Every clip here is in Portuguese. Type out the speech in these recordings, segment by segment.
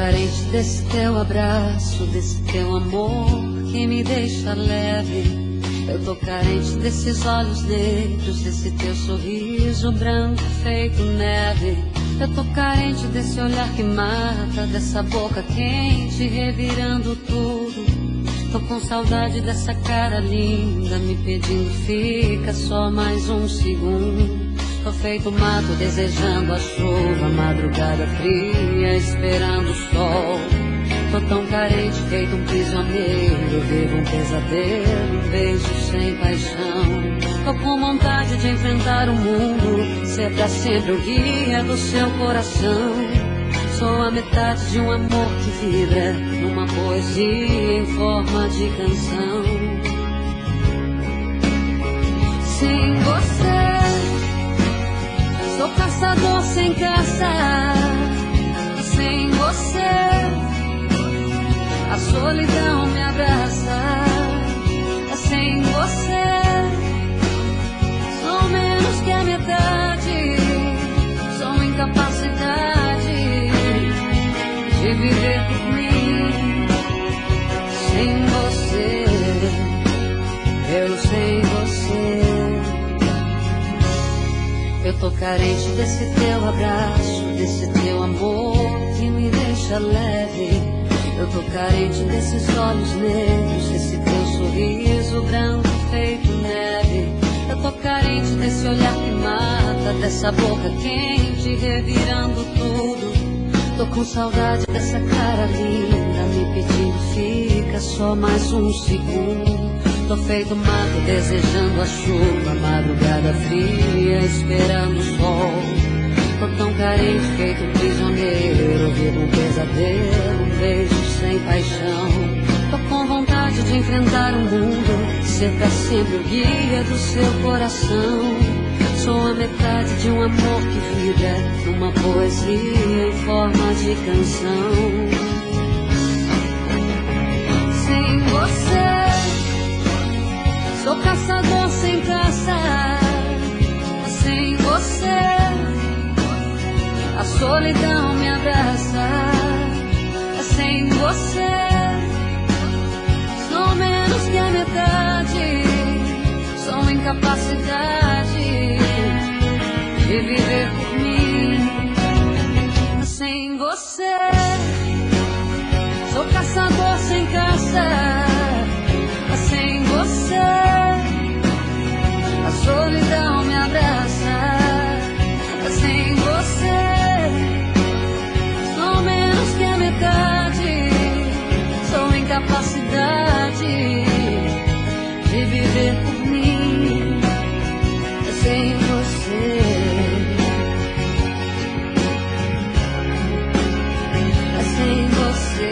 carente desse teu abraço, desse teu amor que me deixa leve. Eu tô carente desses olhos negros, desse teu sorriso branco feito neve. Eu tô carente desse olhar que mata, dessa boca quente revirando tudo. Tô com saudade dessa cara linda me pedindo fica só mais um segundo. Tô feito mato desejando a chuva, madrugada fria esperando o sol. Tô tão carente feito um prisioneiro, vivo um pesadelo, um beijo sem paixão. Tô com vontade de enfrentar o mundo, ser pra sempre o guia do seu coração. Sou a metade de um amor que vibra numa poesia em forma de canção. Sem você, sou caçador sem caça. Sem você, a solidão me abraça. Sem você, sou menos que a metade. Sou incapacidade de viver por mim. Sem você, eu sem você. Eu tô carente desse teu abraço, desse teu amor que me deixa leve. Eu tô carente desses olhos negros, desse teu sorriso branco feito neve. Eu tô carente desse olhar que mata, dessa boca quente revirando tudo. Tô com saudade dessa cara linda me pedindo fica só mais um segundo. Tô feito mato desejando a chuva, madrugada fria esperando o sol. Tô tão carente feito um prisioneiro, vivo um pesadelo, um beijo sem paixão. Tô com vontade de enfrentar o mundo, ser pra sempre o guia do seu coração. Sou a metade de um amor que vibra numa poesia em forma de canção. Sem você, sou caçador sem caça. Sem você, a solidão me abraça. Sem você, sou menos que a metade. Sou incapacidade de viver por mim. Sem você, sou caçador sem caça. Sem você, a solidão me abraça. Sem você, sou menos que a metade. Sou incapacidade de viver por mim. Sem você, sem você.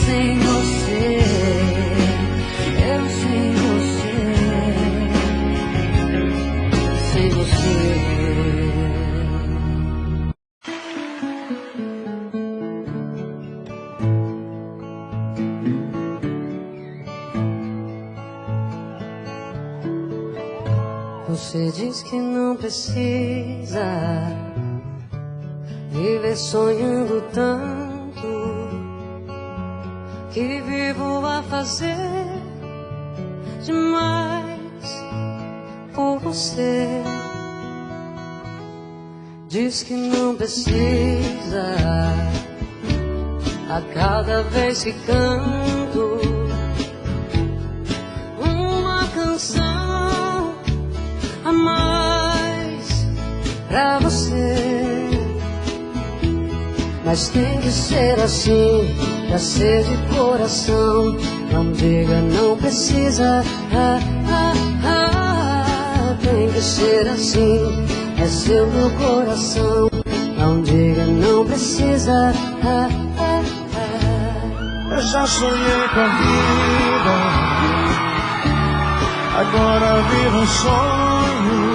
Sem você, eu sem você, sem você. Você diz que não precisa viver sonhando tanto, que vivo a fazer demais por você. Diz que não precisa a cada vez que canto uma canção a mais pra você. Mas tem que ser assim, pra ser de coração. Não diga não precisa, tem que ser assim, é seu meu coração. Não diga não precisa, Eu já sonhei com a vida, agora vivo um sonho.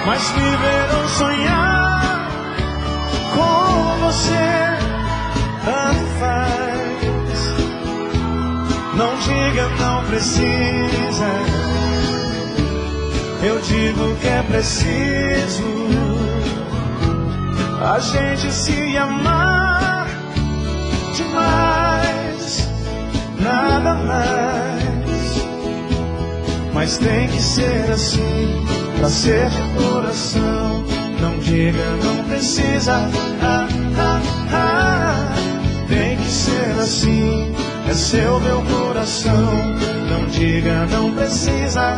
Mas viver ou sonhar com você tanto faz. Não diga não precisa, Eu digo que é preciso a gente se amar demais, nada mais. Mas tem que ser assim, pra ser de coração. Não diga, não precisa, tem que ser assim, é seu meu coração. Não diga, não precisa,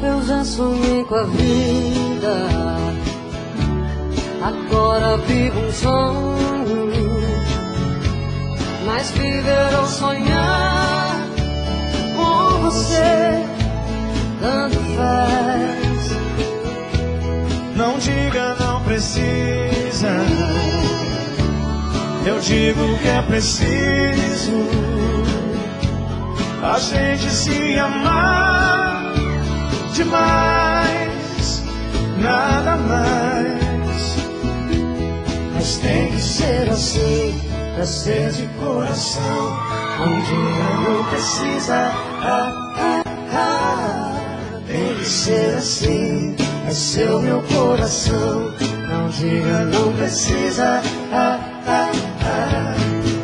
Eu já sonhei com a vida, agora vivo um sonho. Mas viver ou sonhar com você, tanto faz. não diga, não precisa. Eu digo que é preciso a gente se amar demais, nada mais. Mas tem que ser assim, pra ser de coração. Um dia não precisa, tem que ser assim, é seu meu coração. Não diga, não precisa,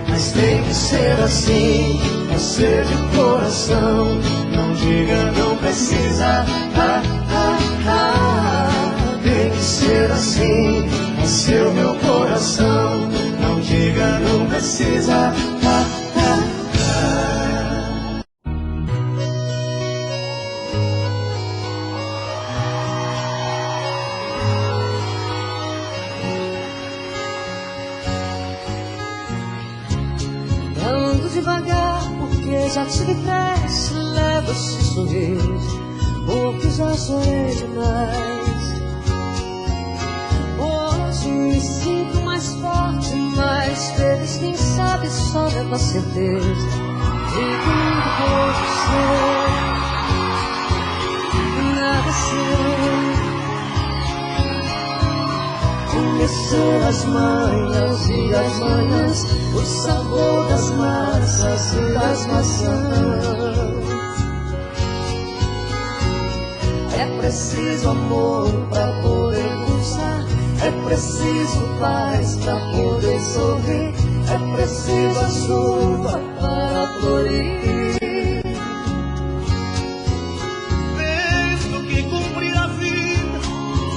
mas tem que ser assim, é ser de coração. Não diga, não precisa, tem que ser assim, é seu meu coração. Não diga, não precisa, ando devagar porque já tive pressa. Levo esse sorriso porque já chorei demais. Hoje me sinto mais forte, mais feliz. Quem sabe só leva a certeza de que o mundo pode ser, nada ser. Conhecer as manhas e as manhãs, o sabor das massas e das maçãs. É preciso amor pra poder pulsar, é preciso paz pra poder sorrir, é preciso a chuva para florir. vez do que cumprir a vida,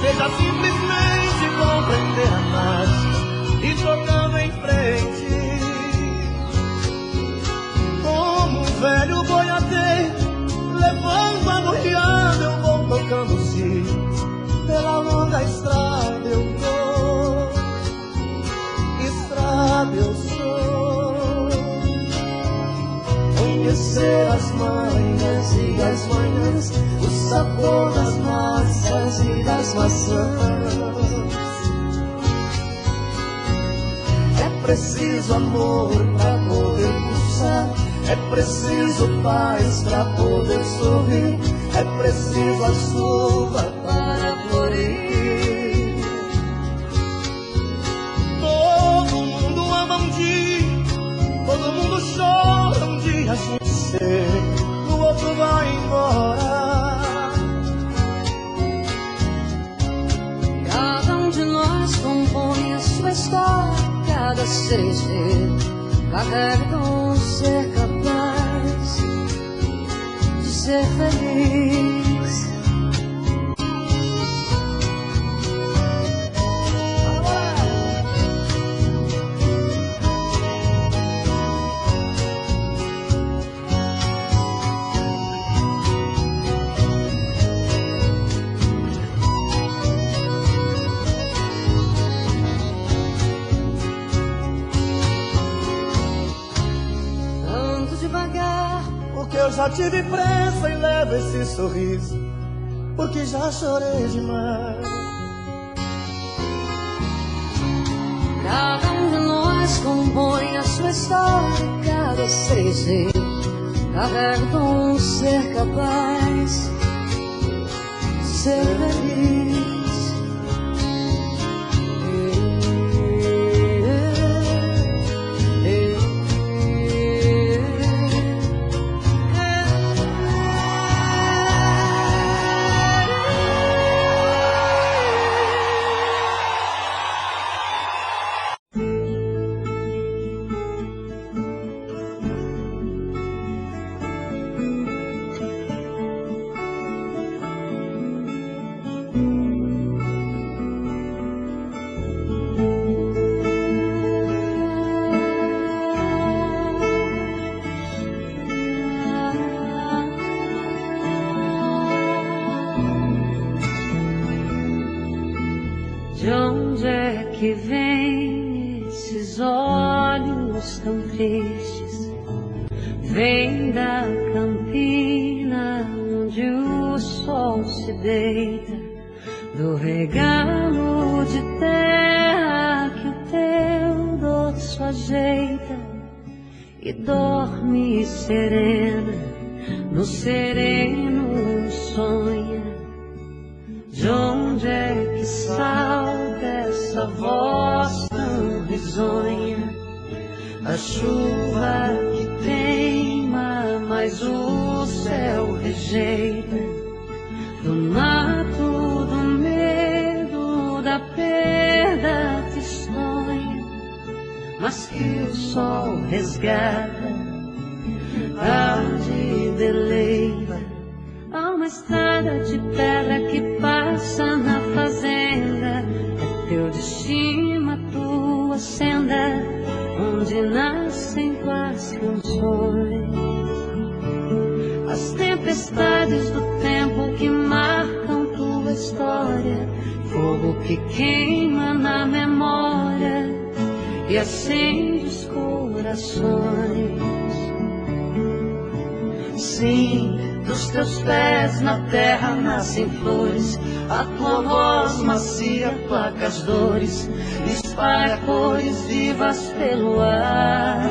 seja simplesmente compreender a marcha e tocando em frente. Como um velho boiadeiro, levando a boiada, eu vou tocando sim. Pela longa estrada eu vou, estrada eu sou. Conhecer as manhas e as manhãs, o sabor das massas e das maçãs. É preciso amor pra poder pulsar, é preciso paz pra poder sorrir, é preciso a chuva para florir. Todo mundo ama um dia, todo mundo chora um dia sem ser, o outro vai embora. Cada um de nós compõe a sua história. Cada ser carrega com ser capaz de ser feliz. Porque eu já tive pressa e levo esse sorriso, porque já chorei demais. Cada um de nós compõe a sua história. Cada ser Carrego um ser capaz de ser feliz. De onde é que vêm esses olhos tão tristes? Vem da campina onde o sol se deita, do regalo de terra que o teu dorso ajeita, e dorme serena, no sereno sonha. De onde é que salta essa voz tão risonha? A chuva que teima, mas o céu rejeita. Do mato, do medo, da perda tristonha, mas que o sol resgata, arde e deleiva. Há uma estrada de pedra que passa na fazenda, é teu destino, a tua senda, onde nascem tuas canções. As tempestades do tempo que marcam tua história, fogo que queima na memória e acende os corações. Sim, dos teus pés na terra nascem flores, a tua voz macia placa as dores, espalha cores vivas pelo ar.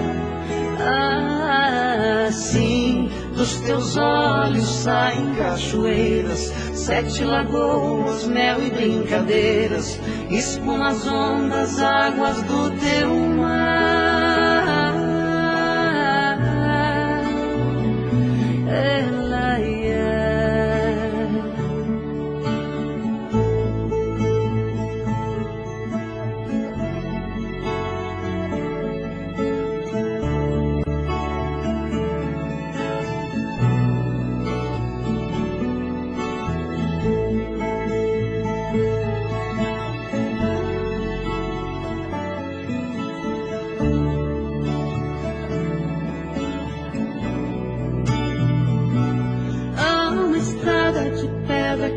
Sim, dos teus olhos saem cachoeiras, 7 lagoas, mel e brincadeiras, espuma as ondas, águas do teu mar.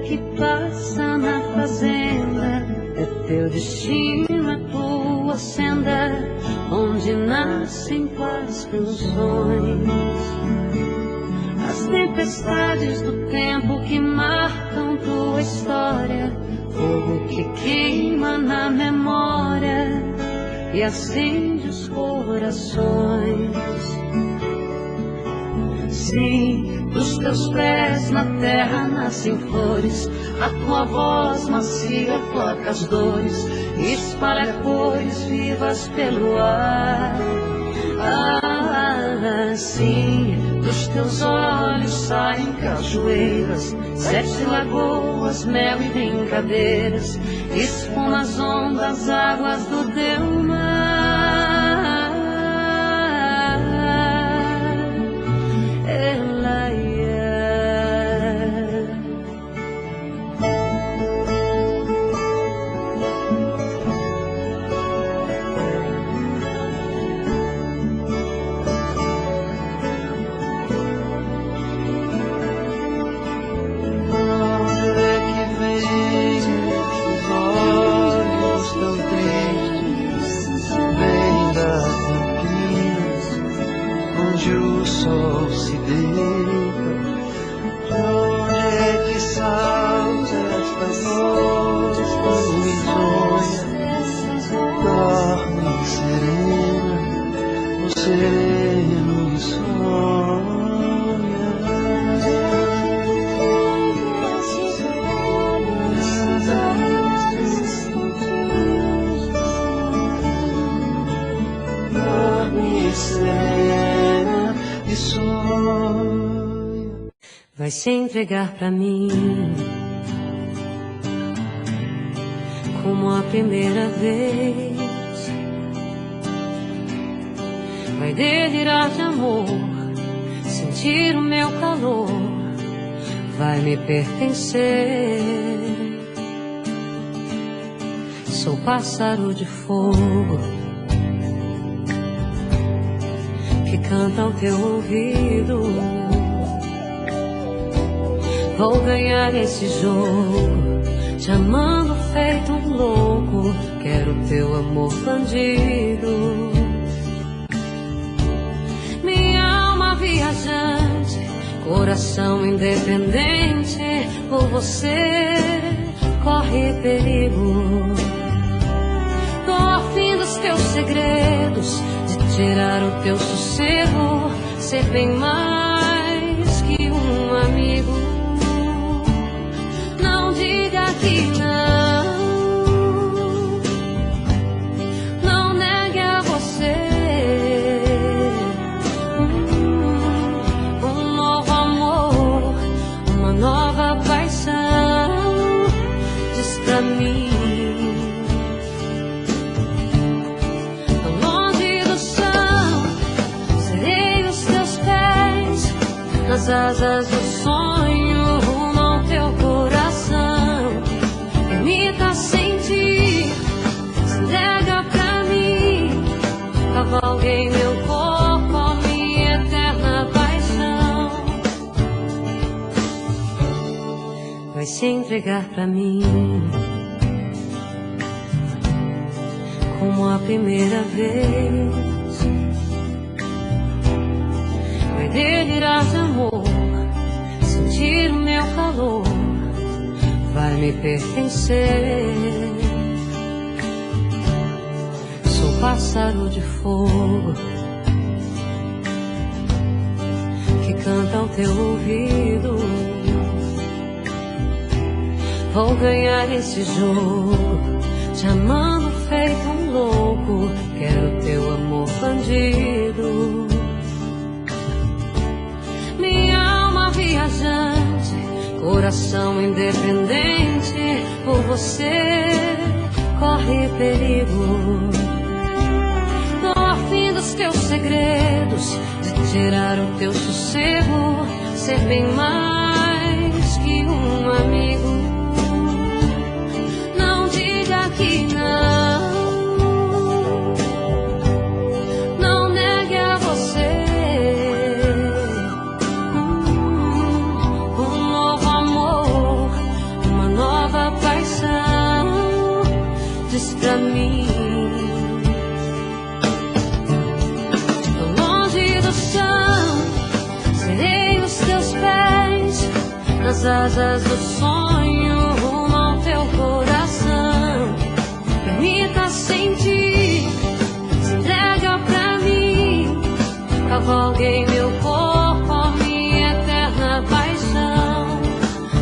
Que passa na fazenda, é teu destino, a tua senda, onde nascem tuas canções. As tempestades do tempo que marcam tua história, fogo que queima na memória e acende os corações. Sim, dos teus pés na terra nascem flores, a tua voz macia placa as dores, espalha cores vivas pelo ar. Sim, dos teus olhos saem cachoeiras, 7 lagoas, mel e brincadeiras, espuma as ondas, águas do teu mar. se entregar pra mim como a primeira vez. Vai delirar de amor, sentir o meu calor, vai me pertencer. Sou pássaro de fogo que canta ao teu ouvido. Vou ganhar esse jogo, te amando feito um louco. Quero teu amor bandido. Minha alma viajante, coração independente, por você corre perigo. Tô afim dos teus segredos, de tirar o teu sossego, ser bem mais que um amigo. Não diga que não, não negue a você um novo amor, uma nova paixão. Diz pra mim, nas asas do sonho, rumo teu coração. Permita sentir, se entrega pra mim. Cavalguei meu corpo, minha eterna paixão. Vai se entregar pra mim como a primeira vez. Delirar de amor, sentir o meu calor, vai me pertencer. Sou pássaro de fogo que canta ao teu ouvido. Vou ganhar esse jogo, te amando feito um louco. Quero teu amor bandido. Minha alma viajante, coração independente, por você corre perigo. Tô afim dos teus segredos, de tirar o teu sossego, ser bem mais que um amigo. Não diga que não, não negue a você paixão. Diz pra mim, tô longe do chão, serei os teus pés, nas asas do sonho, rumo ao teu coração. Permita sentir, se entrega pra mim. Cavalguei meu corpo, minha eterna paixão.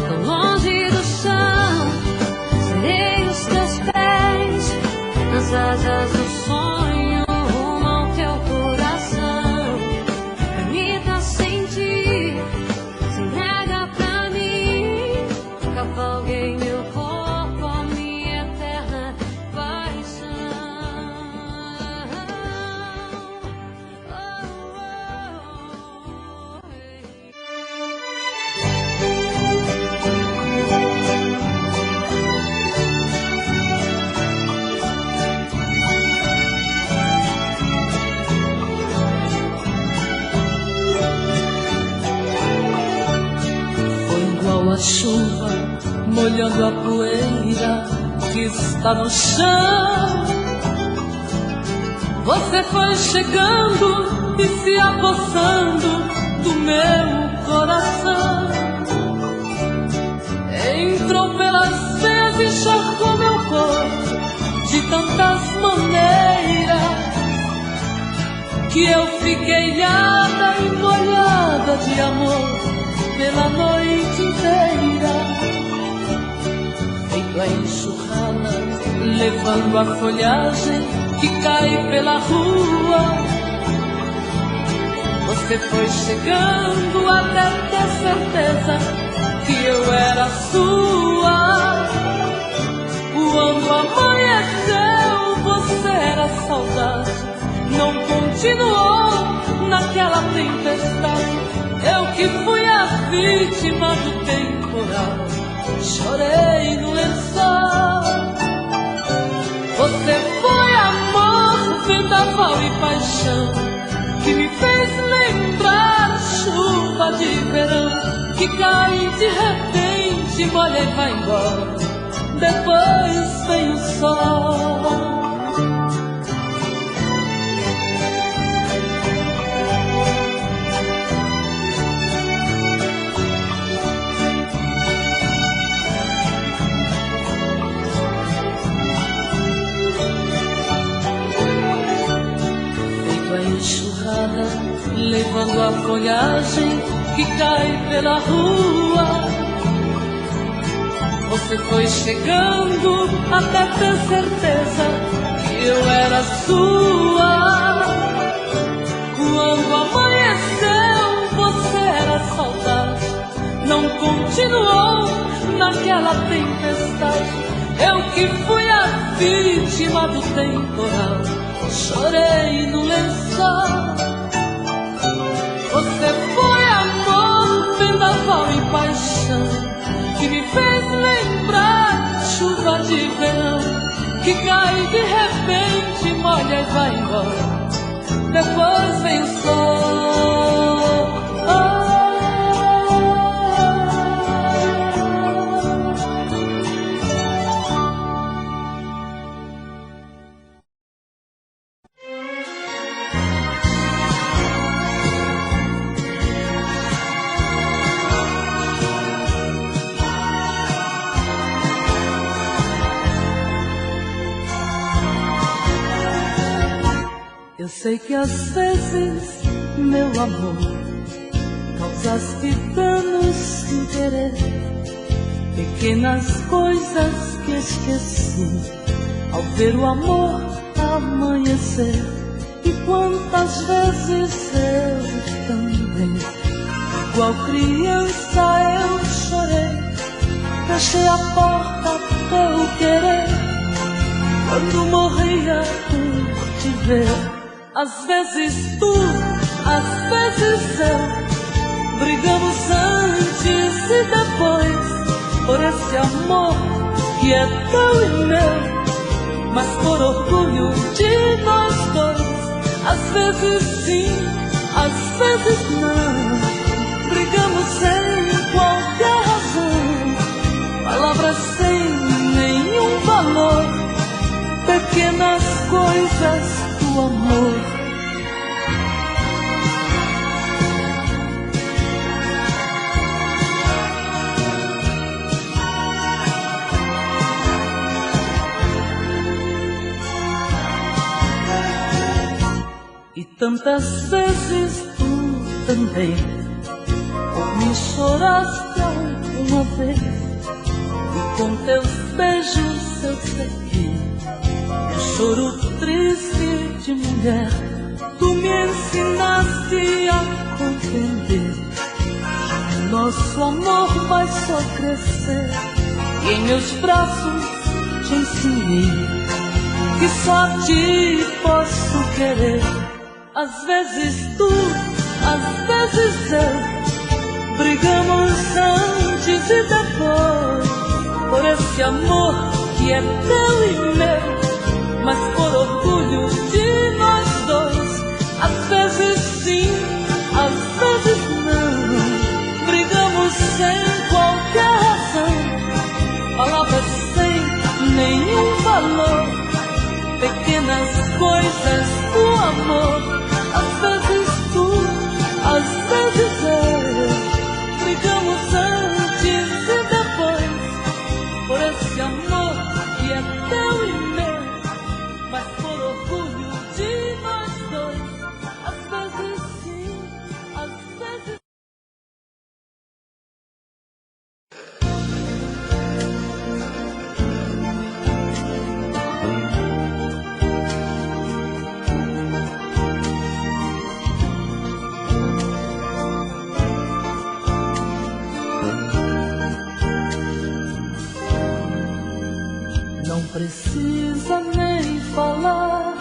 Tô longe do chão, serei os teus pés, nas asas do sonho, rumo ao teu coração. Permita sentir, se entrega pra mim. Cavalguei meu corpo, minha eterna paixão. A chuva molhando a poeira que está no chão. Você foi chegando e se apossando do meu coração. Entrou pelas veias e encharcou meu corpo de tantas maneiras que eu fiquei ilhada e molhada de amor pela noite inteira. Feito a enxurrada, levando a folhagem que cai pela rua. Você foi chegando até ter certeza que eu era sua. Quando amanheceu, você era saudade. Não continuou naquela tempestade. Eu que fui a vítima do temporal, chorei no lençol. Você foi amor, vendaval e paixão, que me fez lembrar chuva de verão, que cai de repente, molha e vai embora. Depois vem o sol. Enxurrada, levando a folhagem que cai pela rua. Você foi chegando até ter certeza que eu era sua. Quando amanheceu, você era saudade. Não continuou naquela tempestade. Eu que fui a vítima do temporal, chorei no lençol. Você foi amor, vendaval e paixão, que me fez lembrar chuva de verão, que cai de repente, molha e vai embora. Depois vem o sol. Eu sei que às vezes, meu amor, causaste danos sem querer, pequenas coisas que esqueci ao ver o amor amanhecer. E quantas vezes eu também, igual criança, eu chorei, fechei a porta pelo querer, quando morria por te ver. Às vezes tu, às vezes eu, brigamos antes e depois, por esse amor que é teu e meu, mas por orgulho de nós dois. Às vezes sim, às vezes não, brigamos sem qualquer razão, palavras sem nenhum valor, pequenas coisas do amor. E tantas vezes tu também por mim choraste alguma vez, e com teus beijos eu segui um choro triste de mulher. Tu me ensinaste a compreender que nosso amor vai só crescer, e em meus braços te ensinei que só a ti posso querer. Às vezes tu, às vezes eu, brigamos antes e depois, por esse amor que é teu e meu, mas por orgulho de nós dois. Às vezes sim, às vezes não, brigamos sem qualquer razão, palavras sem nenhum valor, pequenas coisas do amor. Às vezes tu, às vezes eu, brigamos antes e depois, por esse amor que é teu e meu, mas por orgulho de nós dois. Às vezes sim, às vezes precisa nem falar,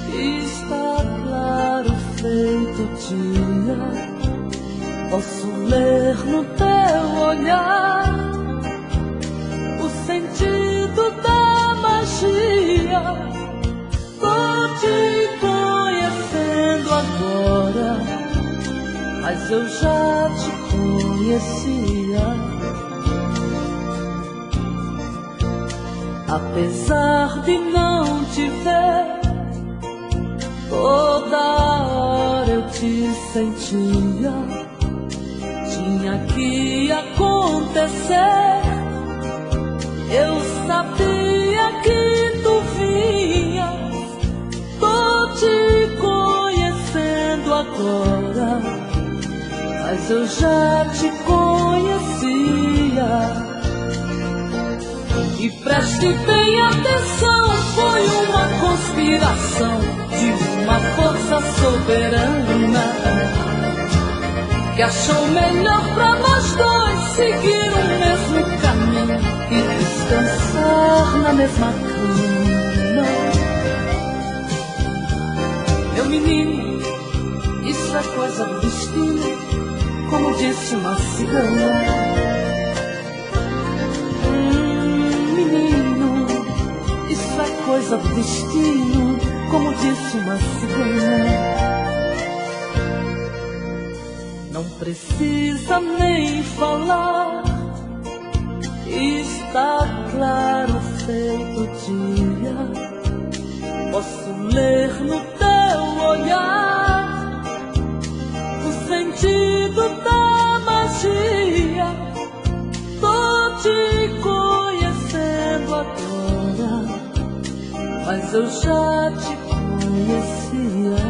está claro feito dia. Posso ler no teu olhar o sentido da magia. Tô te conhecendo agora, mas eu já te conhecia. Apesar de não te ver, toda hora eu te sentia. Tinha que acontecer, eu sabia que tu vinhas. Tô te conhecendo agora, mas eu já te conhecia. E preste bem atenção, foi uma conspiração de uma força soberana que achou melhor pra nós dois seguir o mesmo caminho e descansar na mesma cama. Meu menino, isso é coisa do destino, como disse uma cigana. Isso é coisa do destino, como disse uma cigana. Não precisa nem falar, está claro feito dia. Posso ler no teu olhar o sentido da magia. Tô te conhecendo agora, mas eu já te conhecia.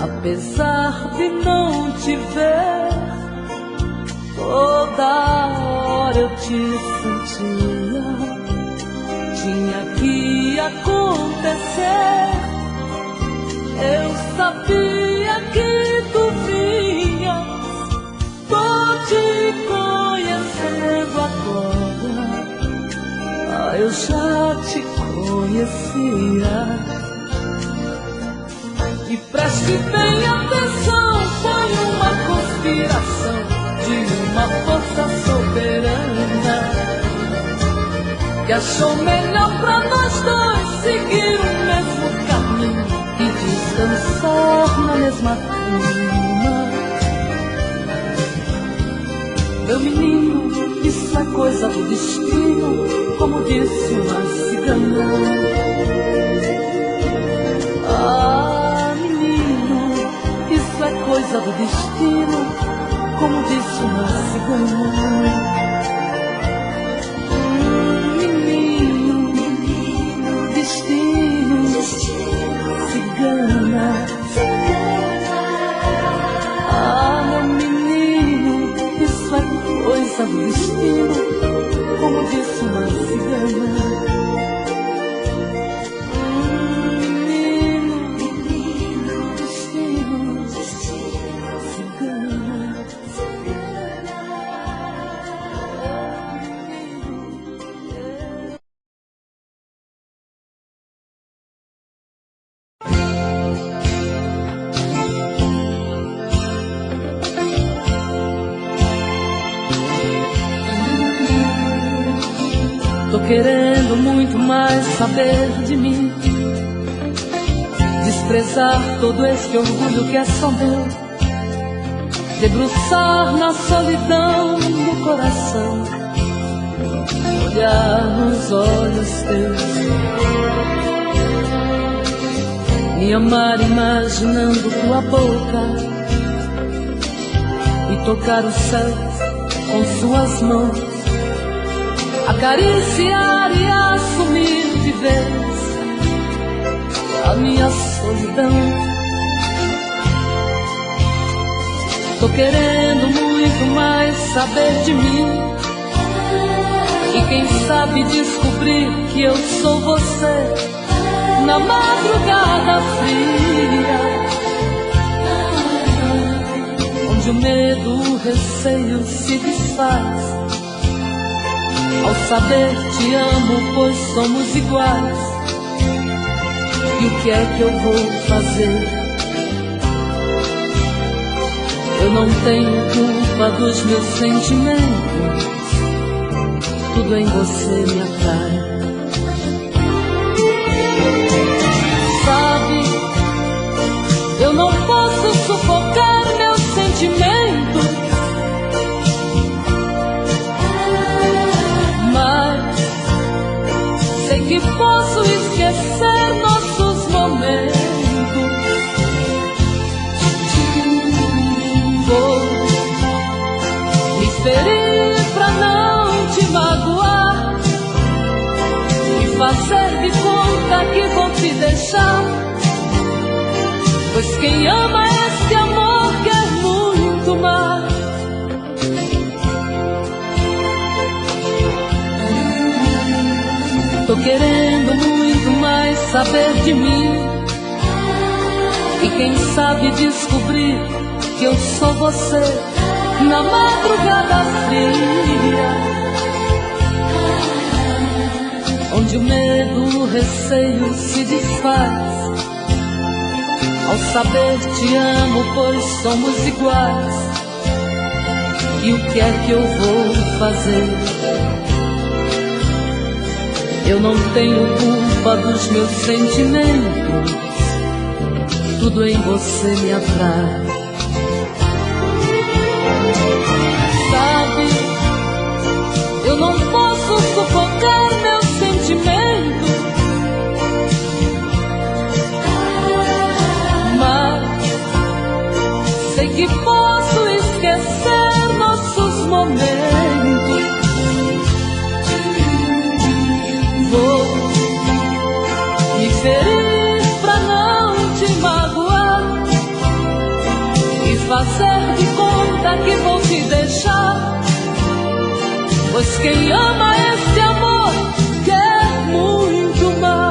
Apesar de não te ver, toda hora eu te sentia. Tinha que acontecer, eu sabia que tu vinhas. Tô te conhecendo agora, eu já te conhecia. E preste bem atenção, foi uma conspiração de uma força soberana que achou melhor pra nós dois seguir o mesmo caminho e descansar na mesma cama. Meu menino, isso é coisa do destino, como disse uma cigana. Ah, menino, isso é coisa do destino, como disse uma cigana. Menino, destino, cigana. Ah, meu menino, isso é coisa do destino, como disse uma cigana. Tô querendo muito mais saber de mim, desprezar todo esse orgulho que é só meu, debruçar na solidão do coração, olhar nos olhos teus, me amar imaginando tua boca e tocar o céu com suas mãos, acariciar e assumir de vez a minha solidão. Tô querendo muito mais saber de mim, e quem sabe descobrir que eu sou você na madrugada fria, onde o medo, o receio se desfaz ao saber te amo, pois somos iguais. E o que é que eu vou fazer? Eu não tenho culpa dos meus sentimentos, tudo em você me atrai. Sabe, eu não posso sufocar meus sentimentos, mas sei que posso esquecer nossos momentos. Vou me ferir pra não te magoar e fazer de conta que vou te deixar, pois quem ama esse amor quer muito mais. Tô querendo muito mais saber de mim, e quem sabe descobrir que eu sou você na madrugada fria, onde o medo, o receio se desfaz ao saber te amo, pois somos iguais. E o que é que eu vou fazer? Eu não tenho culpa dos meus sentimentos, tudo em você me atrai. Sabe, eu não posso sufocar meus sentimentos, mas sei que posso esquecer nossos momentos. Vou me ferir pra não te magoar e fazer de conta que vou te deixar, pois quem ama esse amor quer muito mais.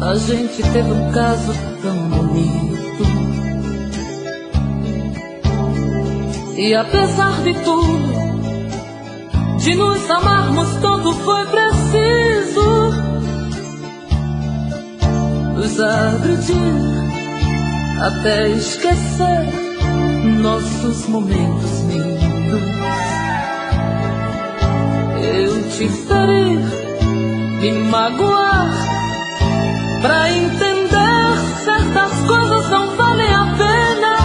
A gente teve um caso tão bonito, e apesar de tudo, de nos amarmos tanto, foi preciso nos agredir até esquecer nossos momentos lindos. Eu te ferir, me magoar, pra entender certas coisas não valem a pena,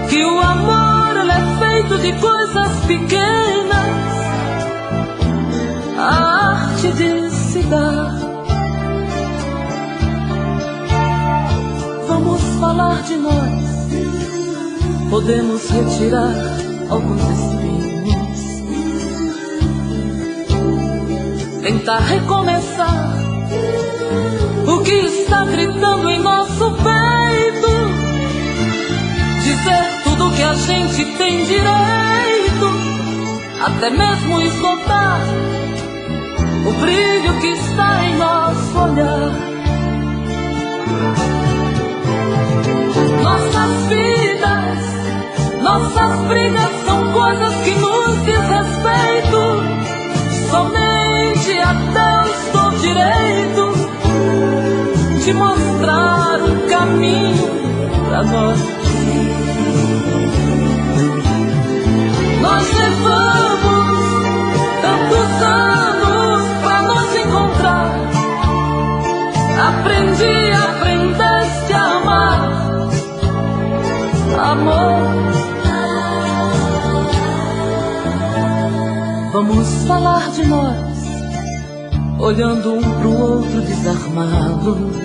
que o amor ele é feito de coisas pequenas, a arte de se dar. Vamos falar de nós, podemos retirar alguns espinhos, tentar recomeçar o que está gritando em nosso peito, dizer tudo que a gente tem direito, até mesmo esgotar o brilho que está em nosso olhar. Nossas vidas, nossas brigas são coisas que nos diz respeito, somente a Deus dou direito de mostrar um caminho pra nós. Nós levamos tantos anos pra nos encontrar. Aprendeste a amar, amor. Vamos falar de nós, olhando um pro outro desarmados.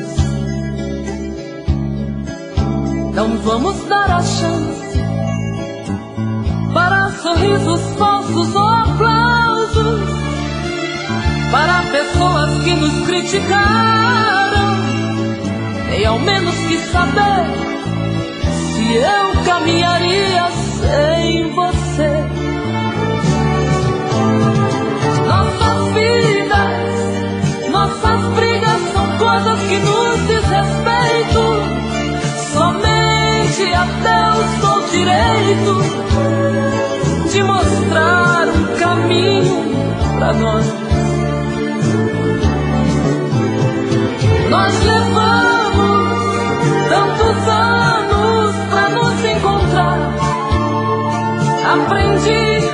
Não vamos dar a chance para sorrisos falsos ou aplausos, para pessoas que nos criticaram. Tem ao menos que saber se eu caminharia sem você. Nossas vidas, nossas brigas são coisas que nos diz respeito. Somente a Deus dou direito de mostrar um caminho pra nós. Nós levamos tantos anos pra nos encontrar.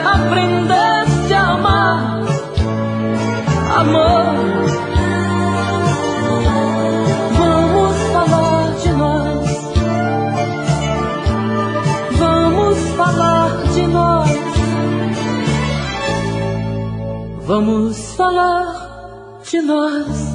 Aprendeste a amar, amor. Vamos falar de nós. Vamos falar de nós. Vamos falar de nós.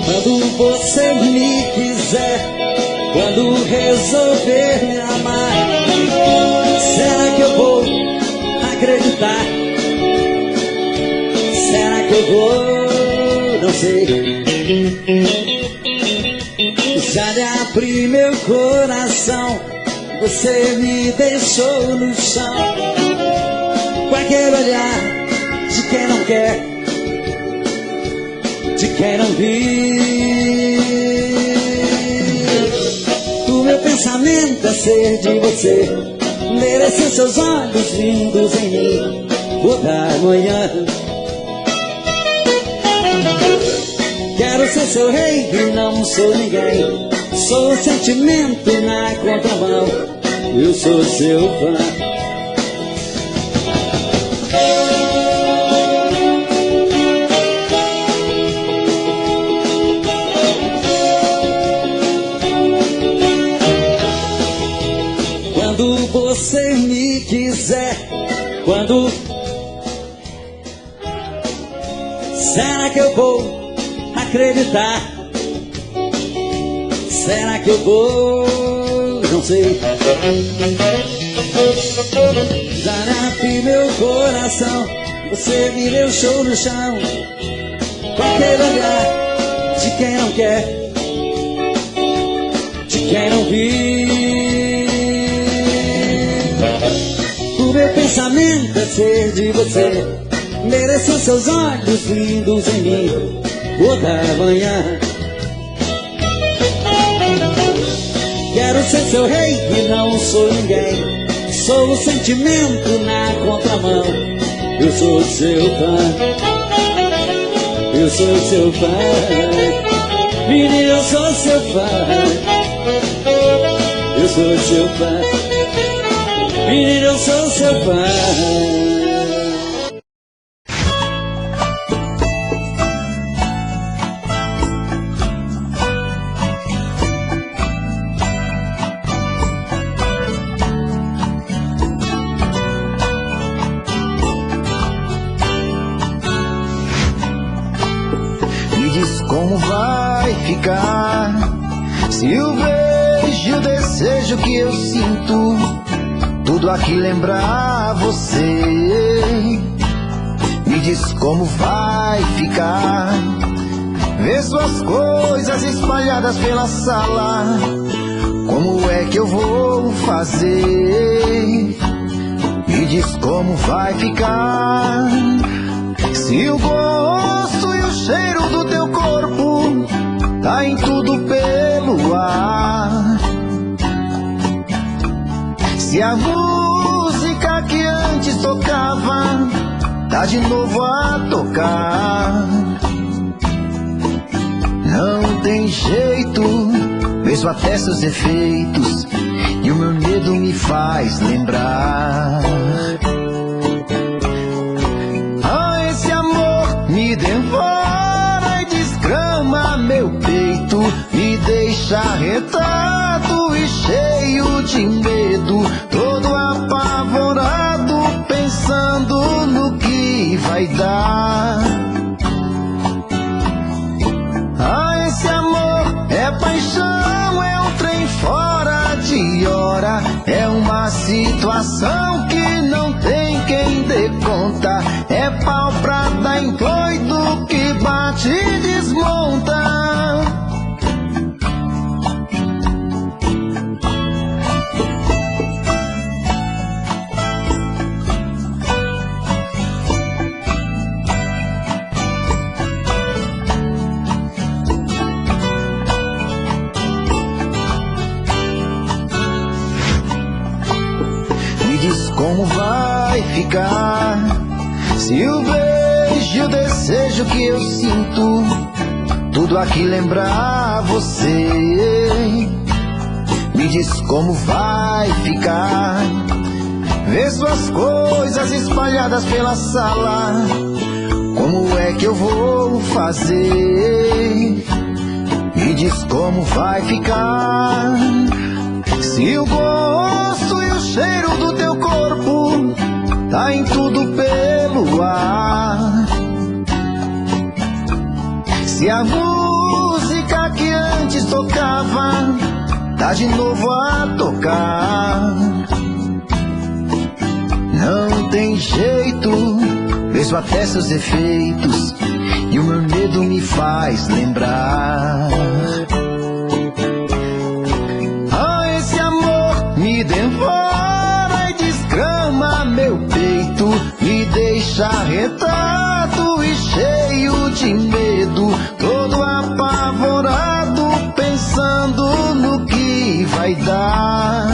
Quando você me quiser, quando resolver me amar, será que eu vou acreditar? Será que eu vou? Não sei. Já lhe abri meu coração, você me deixou no chão, com aquele olhar de quem não quer, de quem não viu. O meu pensamento é ser de você, merecer seus olhos lindos em mim toda manhã. Quero ser seu rei e não sou ninguém, sou o sentimento na contramão, eu sou seu fã. Quando você me quiser, quando... será que eu vou acreditar? Será que eu vou? Não sei. Já abri meu coração, você me deixou no chão, com aquele olhar de quem não quer, de quem não viu. O meu pensamento é ser de você, merecer seus olhos lindos em mim toda manhã. Quero ser seu rei e não sou ninguém, sou o sentimento na contramão, eu sou seu fã, eu sou seu fã, menino, eu sou seu fã, eu sou seu fã, menino, eu sou seu fã. Como vai ficar se o beijo, o desejo que eu sinto, tudo aqui lembrar você? Me diz como vai ficar ver suas coisas espalhadas pela sala. Como é que eu vou fazer? Me diz como vai ficar se o gosto e o cheiro do teu corpo tá em tudo pelo ar. Se a música que antes tocava tá de novo a tocar. Não tem jeito, vejo até seus efeitos e o meu medo me faz lembrar. Esse amor me devora e desgrama meu peito, me deixa arretado e cheio de medo, todo apavorado. situação que não tem quem dê conta. É pau pra dar em doido que bate e desmonta. Como vai ficar se o beijo e o desejo que eu sinto tudo aqui lembrar você? Me diz como vai ficar ver suas coisas espalhadas pela sala. Como é que eu vou fazer? Me diz como vai ficar se o gosto e o cheiro do teu corpo tá em tudo pelo ar. Se a música que antes tocava tá de novo a tocar. Não tem jeito, vejo até seus efeitos e o meu medo me faz lembrar. Me devora e desgrama meu peito, me deixa arretado e cheio de medo, todo apavorado, pensando no que vai dar.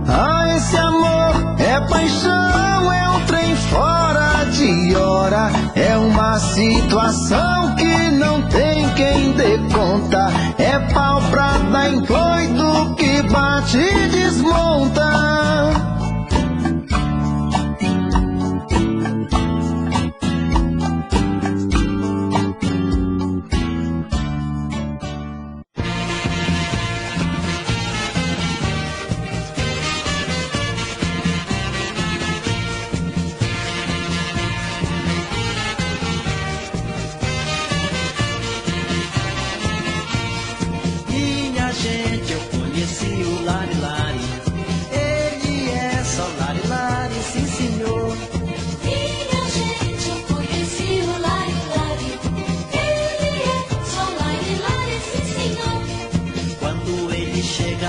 Ah, esse amor é paixão, é um trem fora de hora, é uma situação que não tem quem dê conta. É pau pra dar em doido que bate e desmonta.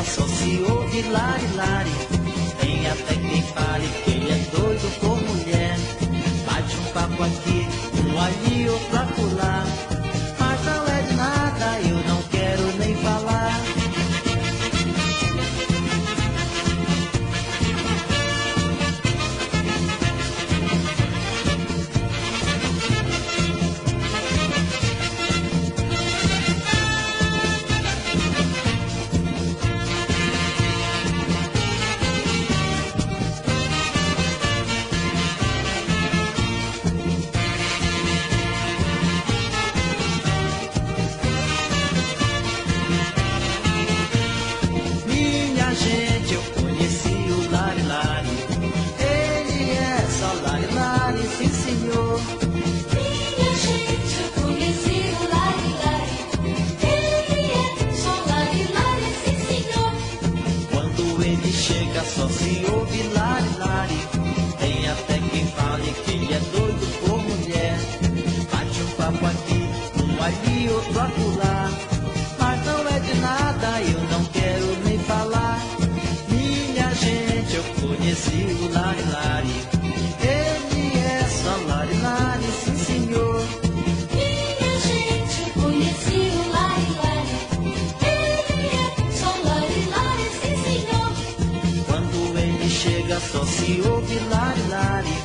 Só se ouve lari lari, tem até quem fale que ele é doido por mulher. Bate um papo aqui, um ali, outro acolá, mas não é de nada, eu não quero nem falar. Só se ouve lari lari, tem até quem fale que ele é doido por mulher. Bate um papo aqui, um ali, outro acolá, mas não é de nada, eu não quero nem falar. Minha gente, eu conheci o lari lari, ele é só lari lari, sim senhor. Minha gente, eu conheci o lari lari, ele é só lari lari, sim senhor. Quando ele chega só se ouve lari lari,